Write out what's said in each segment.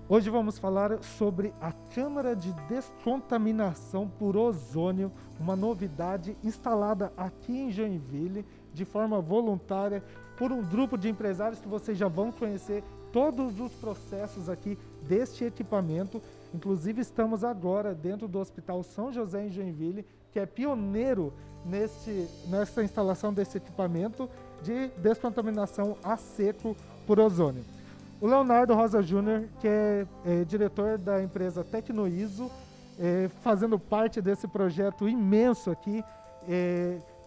Hoje vamos falar sobre a câmara de descontaminação por ozônio, uma novidade instalada aqui em Joinville de forma voluntária por um grupo de empresários que vocês já vão conhecer todos os processos aqui deste equipamento. Inclusive estamos agora dentro do Hospital São José em Joinville, que é pioneiro nessa instalação desse equipamento de descontaminação a seco por ozônio. O Leonardo Rosa Júnior, que é diretor da empresa Tecnoiso, fazendo parte desse projeto imenso aqui,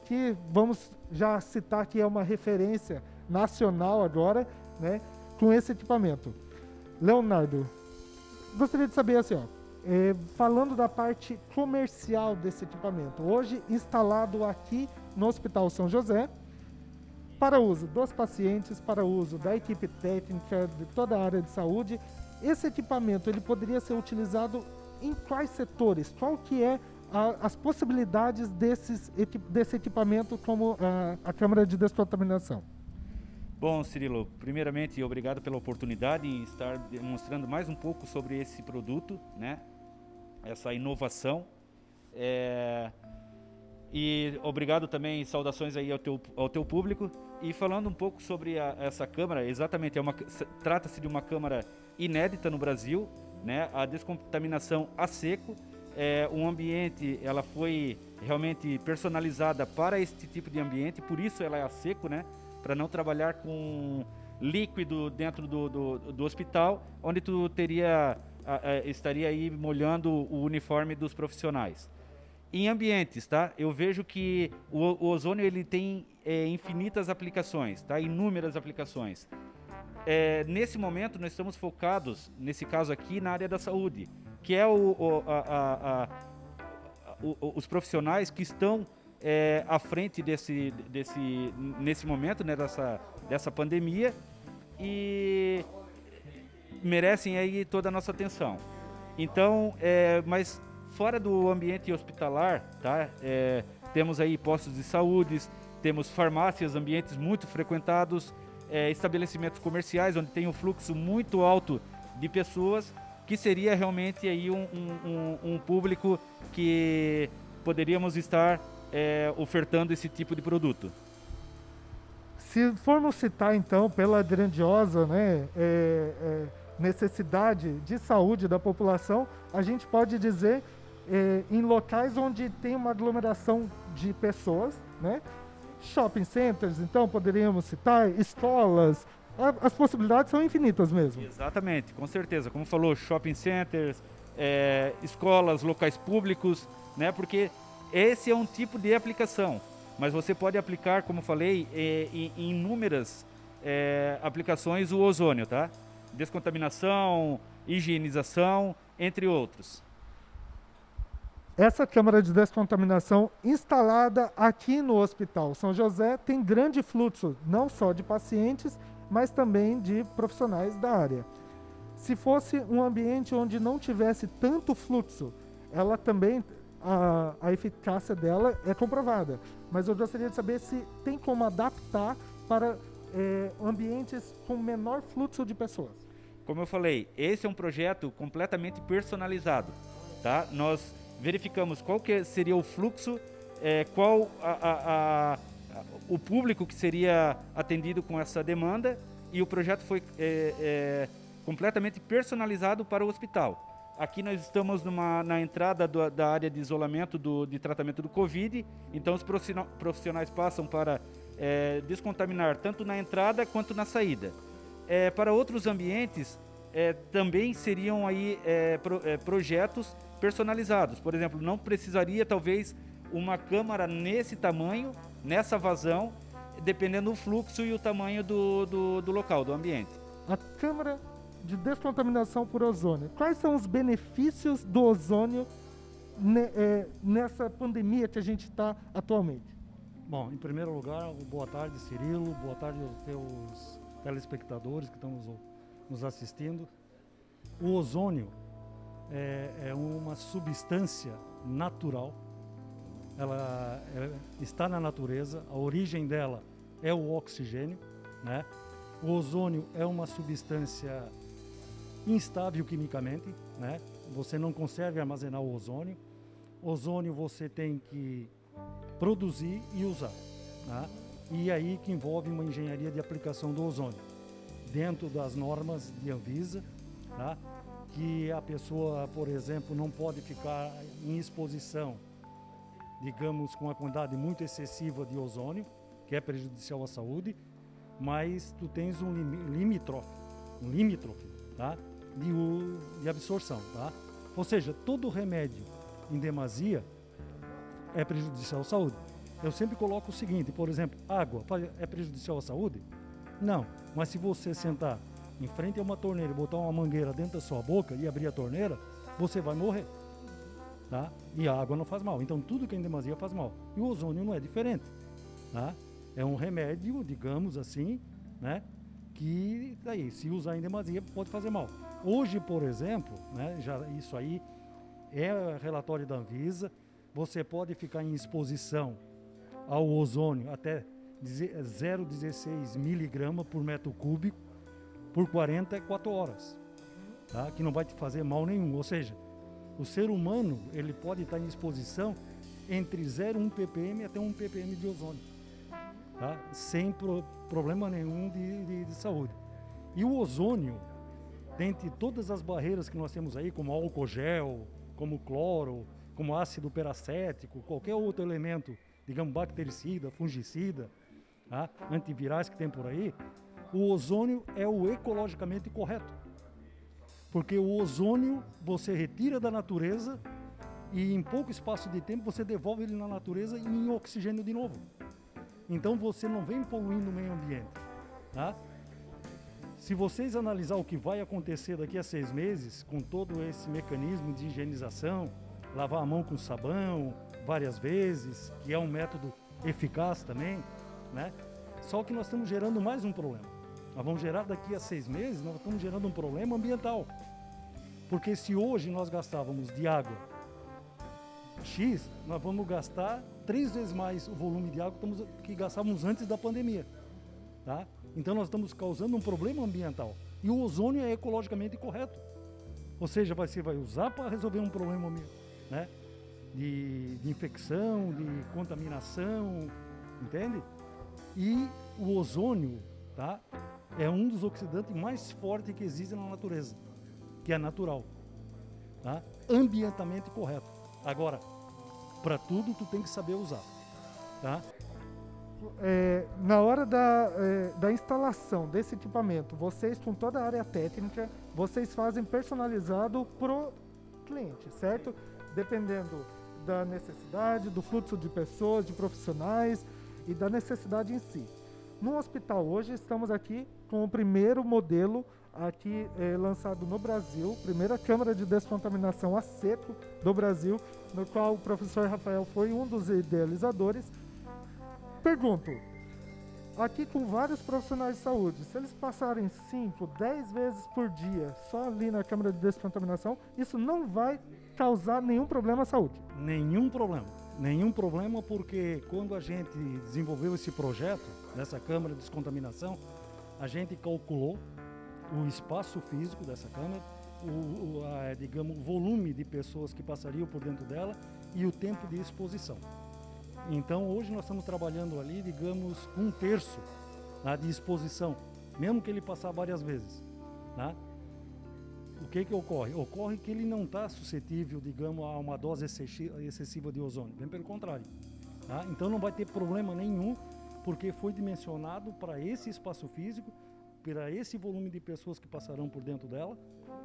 que vamos já citar que é uma referência nacional agora, né, com esse equipamento. Leonardo, gostaria de saber assim, falando da parte comercial desse equipamento, hoje instalado aqui no Hospital São José, para uso dos pacientes, para uso da equipe técnica, de toda a área de saúde, esse equipamento ele poderia ser utilizado em quais setores? Qual que é as possibilidades desse equipamento como a câmara de descontaminação? Bom, Cirilo, primeiramente, obrigado pela oportunidade em estar demonstrando mais um pouco sobre esse produto, né? Essa inovação. E obrigado também, saudações aí ao teu público. E falando um pouco sobre essa câmara, exatamente, trata-se de uma câmara inédita no Brasil, né? A descontaminação a seco. Um ambiente, ela foi realmente personalizada para este tipo de ambiente, por isso ela é a seco, né? Para não trabalhar com líquido dentro do hospital, onde tu estaria aí molhando o uniforme dos profissionais. Em ambientes, tá? Eu vejo que o ozônio ele tem infinitas aplicações, tá? Inúmeras aplicações. Nesse momento nós estamos focados, nesse caso aqui, na área da saúde, que é os profissionais que estão à frente nesse momento, né, dessa pandemia, e merecem aí toda a nossa atenção. Então, mas fora do ambiente hospitalar, tá? Temos aí postos de saúde, temos farmácias, ambientes muito frequentados, estabelecimentos comerciais, onde tem um fluxo muito alto de pessoas, que seria realmente aí um público que poderíamos estar ofertando esse tipo de produto. Se formos citar então pela grandiosa, né, necessidade de saúde da população, a gente pode dizer em locais onde tem uma aglomeração de pessoas, né? Shopping centers, então poderíamos citar, escolas, as possibilidades são infinitas mesmo. Exatamente, com certeza. Como falou, shopping centers, escolas, locais públicos, né? Porque esse é um tipo de aplicação, mas você pode aplicar, como falei, em inúmeras aplicações o ozônio, tá? Descontaminação, higienização, entre outros. Essa câmara de descontaminação instalada aqui no Hospital São José tem grande fluxo, não só de pacientes, mas também de profissionais da área. Se fosse um ambiente onde não tivesse tanto fluxo, ela também, a eficácia dela é comprovada. Mas eu gostaria de saber se tem como adaptar para ambientes com menor fluxo de pessoas. Como eu falei, esse é um projeto completamente personalizado, tá? Nós verificamos qual que seria o fluxo, qual o público que seria atendido com essa demanda, e o projeto foi completamente personalizado para o hospital. Aqui nós estamos na entrada da área de isolamento de tratamento do Covid, então os profissionais passam para descontaminar tanto na entrada quanto na saída. Para outros ambientes, também seriam aí projetos personalizados. Por exemplo, não precisaria talvez uma câmara nesse tamanho, nessa vazão, dependendo do fluxo e o tamanho do local, do ambiente. A câmara de descontaminação por ozônio. Quais são os benefícios do ozônio nessa pandemia que a gente está atualmente? Bom, em primeiro lugar, boa tarde, Cirilo, boa tarde aos teus telespectadores que estão nos assistindo. O ozônio é uma substância natural, ela está na natureza, a origem dela é o oxigênio, né? O ozônio é uma substância instável quimicamente, né? Você não consegue armazenar o ozônio. Ozônio você tem que produzir e usar, tá? E aí que envolve uma engenharia de aplicação do ozônio, dentro das normas de Anvisa, tá? Que a pessoa, por exemplo, não pode ficar em exposição, digamos, com uma quantidade muito excessiva de ozônio, que é prejudicial à saúde, mas tu tens um limítrofe, tá? de absorção, tá? Ou seja, todo remédio em demasia é prejudicial à saúde. Eu sempre coloco o seguinte, por exemplo, água é prejudicial à saúde? Não, mas se você sentar em frente a uma torneira e botar uma mangueira dentro da sua boca e abrir a torneira, você vai morrer, tá? E a água não faz mal, então tudo que é em demasia faz mal. E o ozônio não é diferente, tá? É um remédio, digamos assim, né? Que daí, se usar em demasia, pode fazer mal. Hoje, por exemplo, né, já isso aí é relatório da Anvisa, você pode ficar em exposição ao ozônio até 0,16 miligrama por metro cúbico por 44 horas, tá? Que não vai te fazer mal nenhum. Ou seja, o ser humano ele pode estar em exposição entre 0,1 ppm até 1 ppm de ozônio, tá? Sem problema nenhum de saúde. E o ozônio, dentre todas as barreiras que nós temos aí, como álcool gel, como cloro, como ácido peracético, qualquer outro elemento, digamos, bactericida, fungicida, tá? Antivirais que tem por aí, o ozônio é o ecologicamente correto. Porque o ozônio você retira da natureza e em pouco espaço de tempo você devolve ele na natureza em oxigênio de novo. Então você não vem poluindo o meio ambiente, tá? Se vocês analisar o que vai acontecer daqui a 6 meses, com todo esse mecanismo de higienização, lavar a mão com sabão várias vezes, que é um método eficaz também, né? Só que nós estamos gerando mais um problema. Nós vamos gerar daqui a 6 meses, nós estamos gerando um problema ambiental. Porque se hoje nós gastávamos de água X, nós vamos gastar 3 vezes mais o volume de água que gastávamos antes da pandemia, tá? Então nós estamos causando um problema ambiental. E o ozônio é ecologicamente correto. Ou seja, você vai usar para resolver um problema, né, de infecção, de contaminação, entende? E o ozônio, tá, é um dos oxidantes mais fortes que existem na natureza, que é natural, tá? Ambientalmente correto. Agora, para tudo tu tem que saber usar, tá? Na hora da instalação desse equipamento, vocês com toda a área técnica, vocês fazem personalizado pro cliente, certo? Dependendo da necessidade, do fluxo de pessoas, de profissionais e da necessidade em si. No hospital hoje estamos aqui com o primeiro modelo aqui lançado no Brasil, primeira câmara de descontaminação a seco do Brasil, no qual o professor Rafael foi um dos idealizadores. Pergunto, aqui com vários profissionais de saúde, se eles passarem 5, 10 vezes por dia só ali na câmara de descontaminação, isso não vai causar nenhum problema à saúde? Nenhum problema, porque quando a gente desenvolveu esse projeto dessa câmara de descontaminação, a gente calculou o espaço físico dessa câmara, digamos, o volume de pessoas que passariam por dentro dela e o tempo de exposição. Então hoje nós estamos trabalhando ali, digamos, 1/3, tá, de exposição, mesmo que ele passar várias vezes, tá? O que ocorre? Ocorre que ele não está suscetível, digamos, a uma dose excessiva de ozônio, bem pelo contrário, tá? Então não vai ter problema nenhum, porque foi dimensionado para esse espaço físico, para esse volume de pessoas que passarão por dentro dela,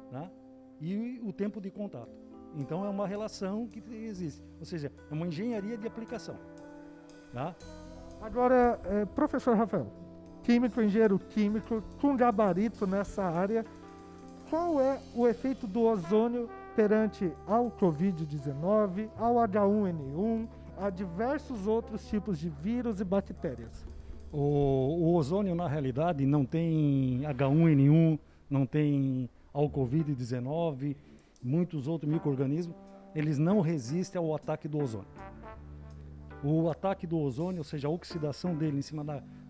tá? E o tempo de contato. Então é uma relação que existe, ou seja, é uma engenharia de aplicação, tá? Agora, professor Rafael, químico, engenheiro químico, com gabarito nessa área, qual é o efeito do ozônio perante ao Covid-19, ao H1N1, a diversos outros tipos de vírus e bactérias? O ozônio, na realidade, não tem H1N1, não tem ao Covid-19, muitos outros micro-organismos, eles não resistem ao ataque do ozônio. O ataque do ozônio, ou seja, a oxidação dele em cima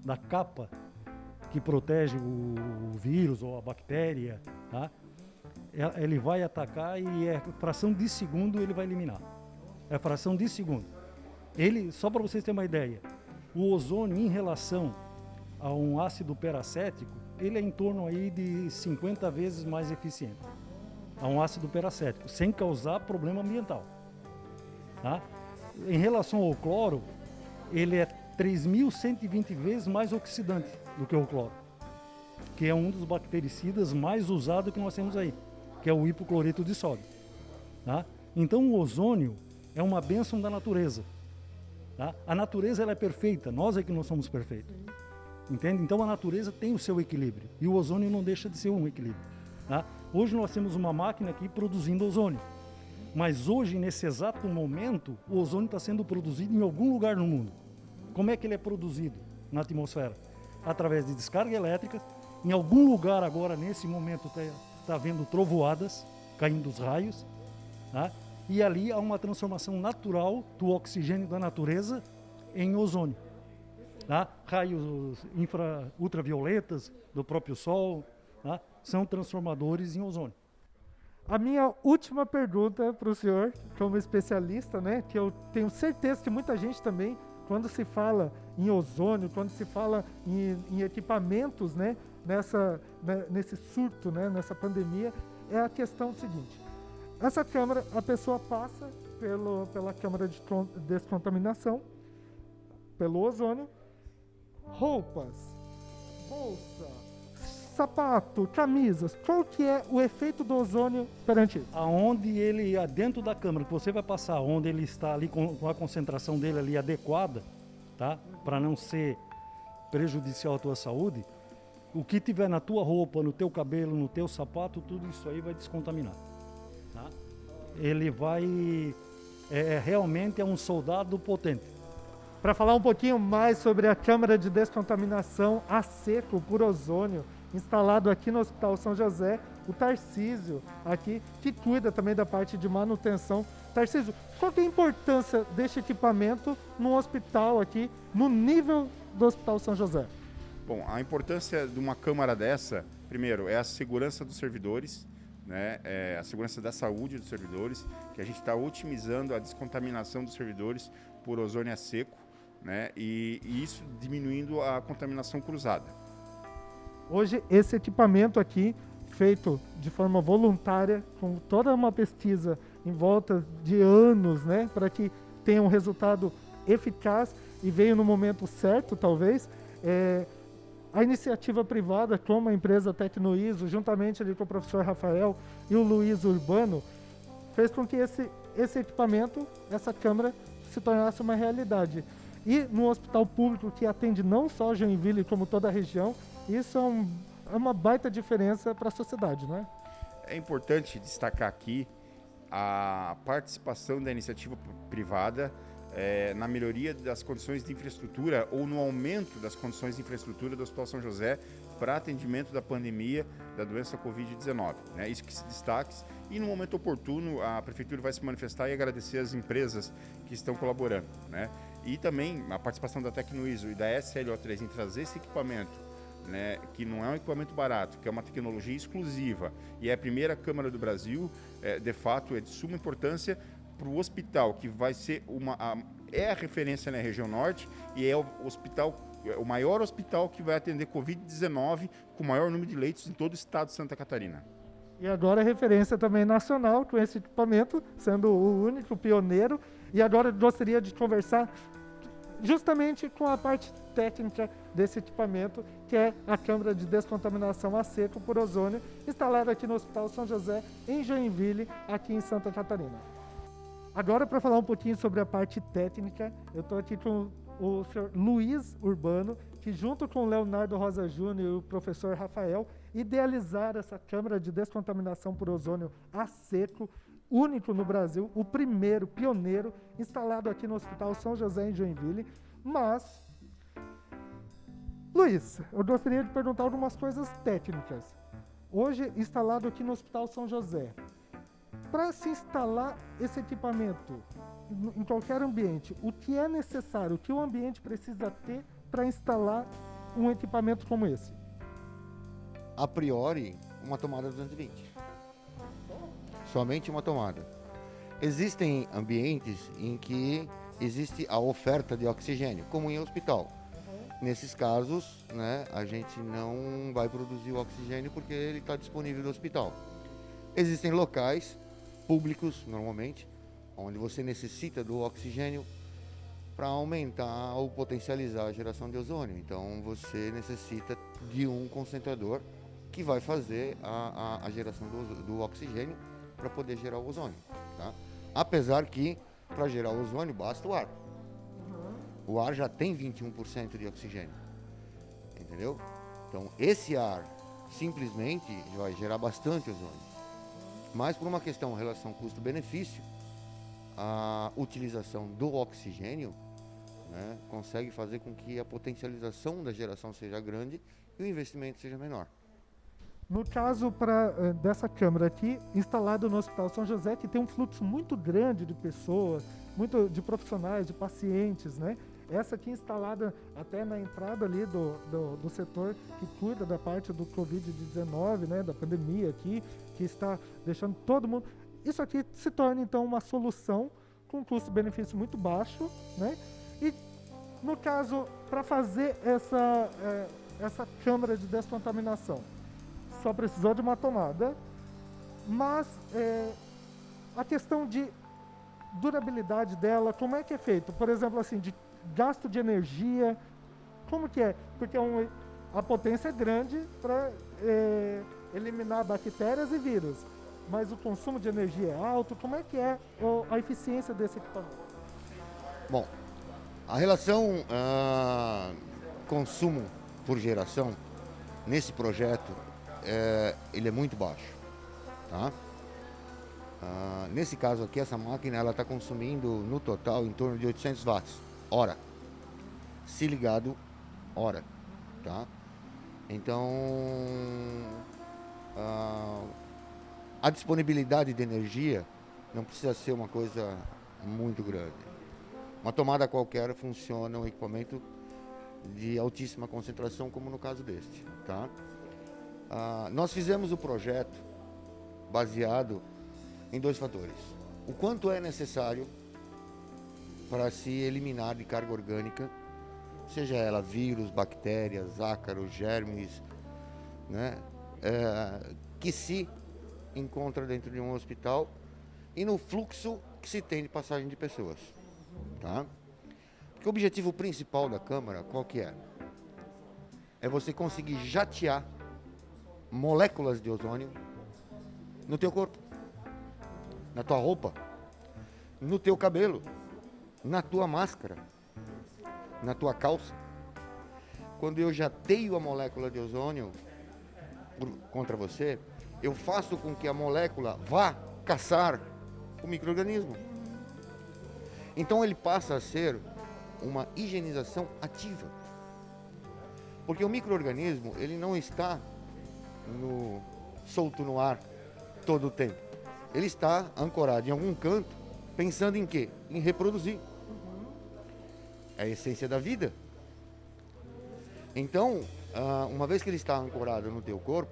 da capa que protege o vírus ou a bactéria, tá? ele vai atacar e é fração de segundo ele vai eliminar. É fração de segundo. Só para vocês terem uma ideia, o ozônio em relação a um ácido peracético, ele é em torno aí de 50 vezes mais eficiente a um ácido peracético, sem causar problema ambiental. Tá? Em relação ao cloro, ele é 3.120 vezes mais oxidante do que o cloro, que é um dos bactericidas mais usados que nós temos aí, que é o hipocloreto de sódio. Tá? Então o ozônio é uma bênção da natureza. Tá? A natureza ela é perfeita, nós é que não somos perfeitos. Entende? Então a natureza tem o seu equilíbrio e o ozônio não deixa de ser um equilíbrio. Tá? Hoje nós temos uma máquina aqui produzindo ozônio, mas hoje, nesse exato momento, o ozônio está sendo produzido em algum lugar no mundo. Como é que ele é produzido na atmosfera? Através de descarga elétrica. Em algum lugar agora, nesse momento, está havendo trovoadas, caindo os raios. Tá? E ali há uma transformação natural do oxigênio da natureza em ozônio. Tá? Raios ultravioletas do próprio Sol, tá? São transformadores em ozônio. A minha última pergunta para o senhor, como especialista, né, que eu tenho certeza que muita gente também, quando se fala em ozônio, quando se fala em equipamentos, né, nesse surto, né, nessa pandemia, é a questão seguinte. Essa câmara, a pessoa passa pela câmara de descontaminação, pelo ozônio, roupas, bolsa, sapato, camisas, qual que é o efeito do ozônio perante isso? Aonde ele, dentro da câmara, que você vai passar, onde ele está ali com a concentração dele ali adequada, tá? Para não ser prejudicial à tua saúde, o que tiver na tua roupa, no teu cabelo, no teu sapato, tudo isso aí vai descontaminar. Tá? Ele vai, realmente é um soldado potente. Para falar um pouquinho mais sobre a câmara de descontaminação a seco por ozônio, instalado aqui no Hospital São José, o Tarcísio aqui, que cuida também da parte de manutenção. Tarcísio, qual que é a importância deste equipamento no hospital aqui, no nível do Hospital São José? Bom, a importância de uma câmara dessa, primeiro, é a segurança dos servidores, né? A segurança da saúde dos servidores, que a gente está otimizando a descontaminação dos servidores por ozônio a seco, né? E isso diminuindo a contaminação cruzada. Hoje, esse equipamento aqui, feito de forma voluntária, com toda uma pesquisa em volta de anos, né, para que tenha um resultado eficaz e veio no momento certo, talvez, a iniciativa privada, como a empresa Tecnoiso, juntamente ali com o professor Rafael e o Luiz Urbano, fez com que esse equipamento, essa câmara, se tornasse uma realidade. E no hospital público que atende não só Joinville, como toda a região, isso é uma baita diferença para a sociedade, não é? É importante destacar aqui a participação da iniciativa privada na melhoria das condições de infraestrutura ou no aumento das condições de infraestrutura do Hospital São José para atendimento da pandemia da doença Covid-19. Né? Isso que se destaque e no momento oportuno a Prefeitura vai se manifestar e agradecer as empresas que estão colaborando. Né? E também a participação da Tecnoiso e da SLO3 em trazer esse equipamento, né, que não é um equipamento barato, que é uma tecnologia exclusiva e é a primeira câmara do Brasil, de fato é de suma importância para o hospital, que vai ser a referência na região norte e é o maior hospital que vai atender Covid-19 com o maior número de leitos em todo o estado de Santa Catarina. E agora é referência também nacional com esse equipamento, sendo o único pioneiro. E agora eu gostaria de conversar justamente com a parte técnica desse equipamento, que é a câmara de descontaminação a seco por ozônio, instalada aqui no Hospital São José, em Joinville, aqui em Santa Catarina. Agora, para falar um pouquinho sobre a parte técnica, eu estou aqui com o senhor Luiz Urbano, que junto com o Leonardo Rosa Júnior e o professor Rafael, idealizaram essa câmara de descontaminação por ozônio a seco, único no Brasil, o primeiro, pioneiro, instalado aqui no Hospital São José, em Joinville. Mas, Luiz, eu gostaria de perguntar algumas coisas técnicas. Hoje, instalado aqui no Hospital São José, para se instalar esse equipamento em qualquer ambiente, o que é necessário, o que o ambiente precisa ter para instalar um equipamento como esse? A priori, uma tomada 220. somente uma tomada. Existem ambientes em que existe a oferta de oxigênio, como em hospital. Nesses casos, né, a gente não vai produzir o oxigênio porque ele está disponível no hospital. Existem locais públicos, normalmente, onde você necessita do oxigênio para aumentar ou potencializar a geração de ozônio. Então, você necessita de um concentrador que vai fazer a geração do oxigênio para poder gerar o ozônio. Tá? Apesar que, para gerar o ozônio, basta o ar. O ar já tem 21% de oxigênio, entendeu? Então, esse ar simplesmente vai gerar bastante ozônio. Mas, por uma questão relação custo-benefício, a utilização do oxigênio, né, consegue fazer com que a potencialização da geração seja grande e o investimento seja menor. No caso dessa câmara aqui, instalada no Hospital São José, que tem um fluxo muito grande de pessoas, muito de profissionais, de pacientes, né? Essa aqui instalada até na entrada ali do setor que cuida da parte do Covid-19, né? Da pandemia aqui, que está deixando todo mundo... Isso aqui se torna, então, uma solução com um custo-benefício muito baixo, né? E, no caso, para fazer essa câmara de descontaminação, só precisou de uma tomada, mas a questão de durabilidade dela, como é que é feito? Por exemplo, assim, de gasto de energia, como que é? Porque a potência é grande para eliminar bactérias e vírus, mas o consumo de energia é alto. Como é que é a eficiência desse equipamento? Bom, a relação consumo por geração nesse projeto ele é muito baixo, tá? Nesse caso aqui, essa máquina ela está consumindo no total em torno de 800 watts hora, se ligado hora, tá? Então a disponibilidade de energia não precisa ser uma coisa muito grande. Uma tomada qualquer funciona um equipamento de altíssima concentração, como no caso deste, tá? Nós fizemos o projeto baseado em dois fatores. O quanto é necessário para se eliminar de carga orgânica, seja ela vírus, bactérias, ácaros, germes, né, que se encontra dentro de um hospital e no fluxo que se tem de passagem de pessoas. Tá? Porque o objetivo principal da câmara, qual que é? É você conseguir jatear moléculas de ozônio no teu corpo, na tua roupa, no teu cabelo, na tua máscara, na tua calça. Quando eu jateio a molécula de ozônio contra você, eu faço com que a molécula vá caçar o micro-organismo. Então ele passa a ser uma higienização ativa. Porque o micro-organismo, ele não está solto no ar todo o tempo. Ele está ancorado em algum canto, pensando em quê? Em reproduzir. É a essência da vida. Então, uma vez que ele está ancorado no teu corpo,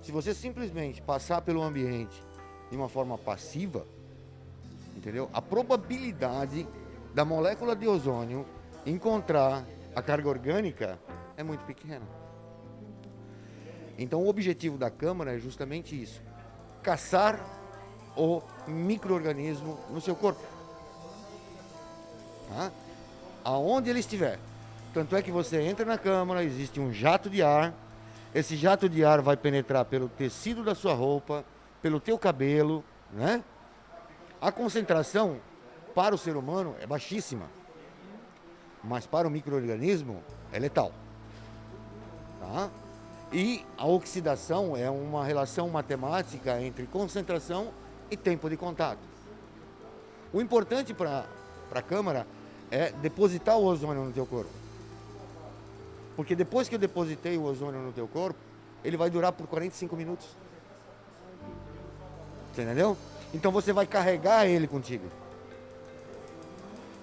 se você simplesmente passar pelo ambiente de uma forma passiva, entendeu? A probabilidade da molécula de ozônio encontrar a carga orgânica é muito pequena. Então o objetivo da câmara é justamente isso: caçar o micro-organismo no seu corpo, tá? Aonde ele estiver. Tanto é que você entra na câmara, existe um jato de ar. Esse jato de ar vai penetrar pelo tecido da sua roupa, pelo teu cabelo, né? A concentração para o ser humano é baixíssima, mas para o micro-organismo é letal, tá? E a oxidação é uma relação matemática entre concentração e tempo de contato. O importante para a câmara é depositar o ozônio no teu corpo. Porque depois que eu depositei o ozônio no teu corpo, ele vai durar por 45 minutos. Você entendeu? Então você vai carregar ele contigo.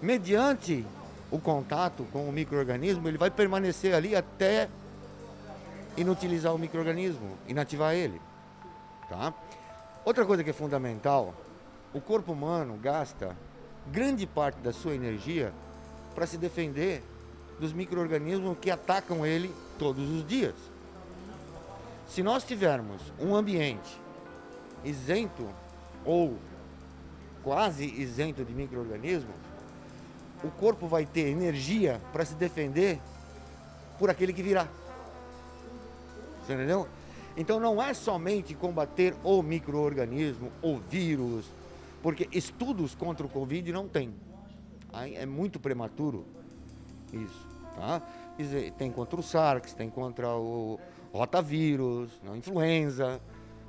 Mediante o contato com o micro-organismo, ele vai permanecer ali até inutilizar o micro-organismo, inativar ele. Tá? Outra coisa que é fundamental, o corpo humano gasta grande parte da sua energia para se defender dos micro-organismos que atacam ele todos os dias. Se nós tivermos um ambiente isento ou quase isento de micro-organismos, o corpo vai ter energia para se defender por aquele que virá. Você entendeu? Então não é somente combater o micro-organismo, o vírus, porque estudos contra o Covid não tem. Aí é muito prematuro isso, tá? Quer dizer, tem contra o SARS, tem contra o rotavírus, a influenza,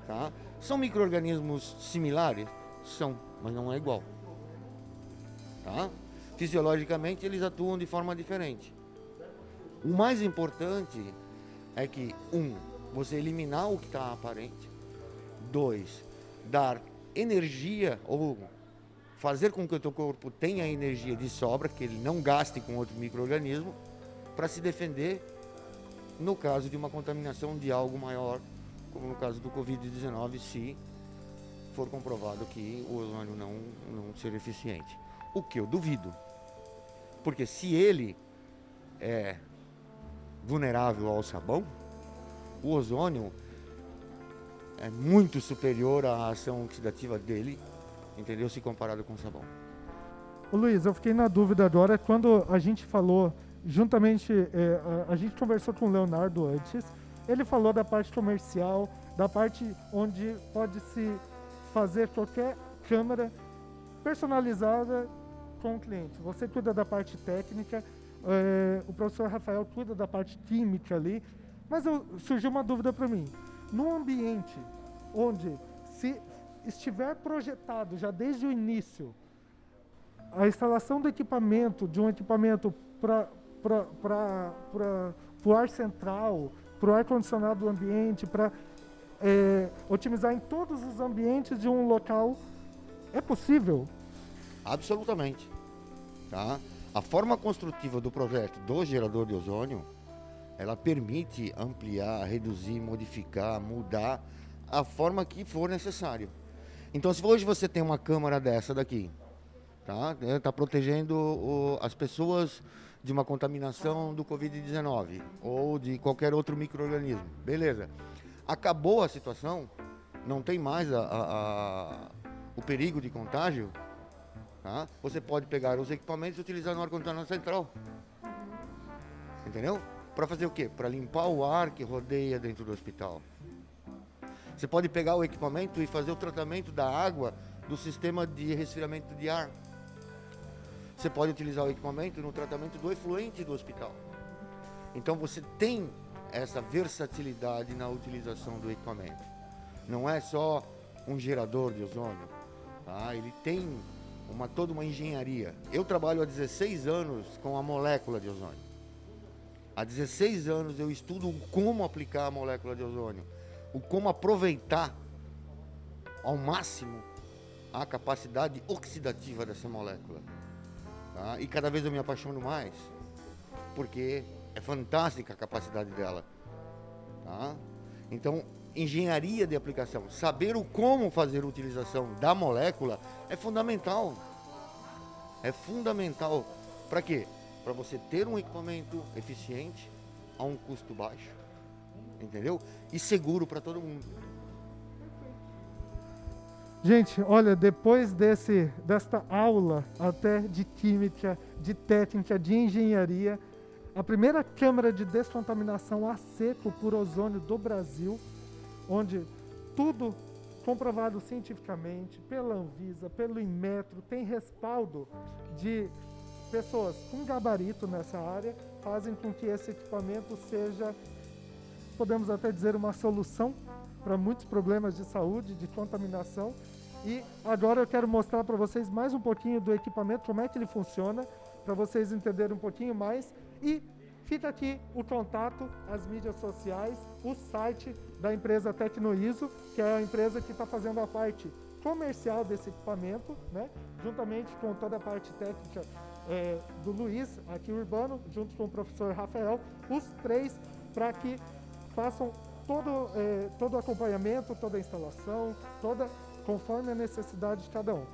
tá? São micro-organismos similares? São, mas não é igual, tá? Fisiologicamente eles atuam de forma diferente. O mais importante é que, você eliminar o que está aparente. 2, dar energia ou fazer com que o teu corpo tenha energia de sobra, que ele não gaste com outro micro-organismo, para se defender no caso de uma contaminação de algo maior, como no caso do Covid-19, se for comprovado que o ozônio não ser eficiente. O que eu duvido. Porque se ele é vulnerável ao sabão, o ozônio é muito superior à ação oxidativa dele, entendeu? Se comparado com o sabão. Ô Luiz, eu fiquei na dúvida agora, quando a gente falou, juntamente, a gente conversou com o Leonardo antes, ele falou da parte comercial, da parte onde pode se fazer qualquer câmera personalizada com o cliente. Você cuida da parte técnica, o professor Rafael cuida da parte química ali, mas surgiu uma dúvida para mim. Num ambiente onde se estiver projetado já desde o início a instalação do equipamento, de um equipamento para o ar central, para o ar-condicionado do ambiente, para otimizar em todos os ambientes de um local, é possível? Absolutamente. Tá? A forma construtiva do projeto do gerador de ozônio, ela permite ampliar, reduzir, modificar, mudar a forma que for necessário. Então, se hoje você tem uma câmara dessa daqui, tá protegendo as pessoas de uma contaminação do Covid-19 ou de qualquer outro micro-organismo, beleza. Acabou a situação, não tem mais o perigo de contágio, tá? Você pode pegar os equipamentos e utilizar no ar-condicionado central. Entendeu? Para fazer o quê? Para limpar o ar que rodeia dentro do hospital. Você pode pegar o equipamento e fazer o tratamento da água do sistema de resfriamento de ar. Você pode utilizar o equipamento no tratamento do efluente do hospital. Então você tem essa versatilidade na utilização do equipamento. Não é só um gerador de ozônio, tá? Ele tem toda uma engenharia. Eu trabalho há 16 anos com a molécula de ozônio. Há 16 anos eu estudo como aplicar a molécula de ozônio, como aproveitar ao máximo a capacidade oxidativa dessa molécula. Tá? E cada vez eu me apaixono mais, porque é fantástica a capacidade dela. Tá? Então, engenharia de aplicação, saber como fazer a utilização da molécula é fundamental. É fundamental. Para quê? Para você ter um equipamento eficiente, a um custo baixo, entendeu? E seguro para todo mundo. Gente, olha, depois desta aula até de química, de técnica, de engenharia, a primeira câmara de descontaminação a seco por ozônio do Brasil, onde tudo comprovado cientificamente pela Anvisa, pelo Inmetro, tem respaldo de pessoas com gabarito nessa área, fazem com que esse equipamento seja, podemos até dizer, uma solução para muitos problemas de saúde, de contaminação. E agora eu quero mostrar para vocês mais um pouquinho do equipamento, como é que ele funciona, para vocês entenderem um pouquinho mais. E fica aqui o contato, as mídias sociais, o site da empresa Tecnoiso, que é a empresa que está fazendo a parte comercial desse equipamento, né? Juntamente com toda a parte técnica do Luiz, aqui urbano, junto com o professor Rafael, os três, para que façam todo o acompanhamento, toda a instalação, toda conforme a necessidade de cada um.